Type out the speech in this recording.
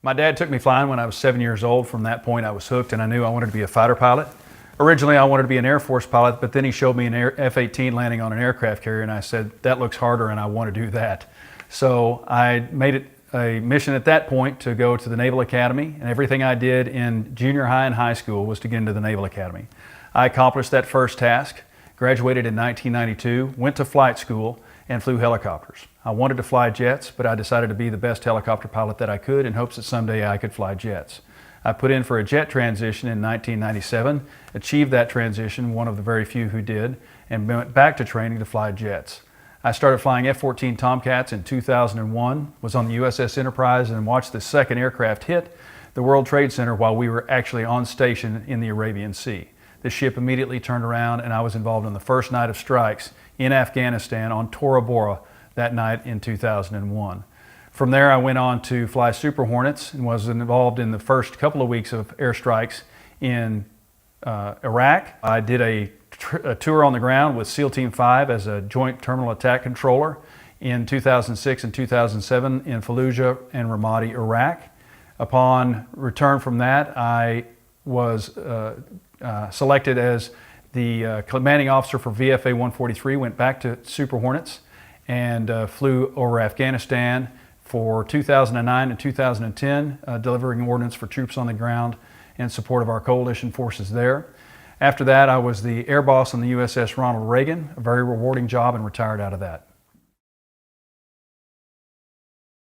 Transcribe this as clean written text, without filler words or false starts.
My dad took me flying when I was 7 years old. From that point, I was hooked and I knew I wanted to be a fighter pilot. Originally, I wanted to be an Air Force pilot, but then he showed me an F-18 landing on an aircraft carrier and I said, that looks harder and I want to do that. So I made it a mission at that point to go to the Naval Academy, and everything I did in junior high and high school was to get into the Naval Academy. I accomplished that first task, graduated in 1992, went to flight school, and flew helicopters. I wanted to fly jets, but I decided to be the best helicopter pilot that I could in hopes that someday I could fly jets. I put in for a jet transition in 1997, achieved that transition, one of the very few who did, and went back to training to fly jets. I started flying F-14 Tomcats in 2001, was on the USS Enterprise, and watched the second aircraft hit the World Trade Center while we were actually on station in the Arabian Sea. The ship immediately turned around and I was involved in the first night of strikes in Afghanistan on Tora Bora that night in 2001. From there I went on to fly Super Hornets and was involved in the first couple of weeks of airstrikes in Iraq. I did a tour on the ground with SEAL Team 5 as a Joint Terminal Attack Controller in 2006 and 2007 in Fallujah and Ramadi, Iraq. Upon return from that, I was selected as the commanding officer for VFA 143, went back to Super Hornets and flew over Afghanistan for 2009 and 2010, delivering ordnance for troops on the ground in support of our coalition forces there. After that, I was the air boss on the USS Ronald Reagan, a very rewarding job, and retired out of that.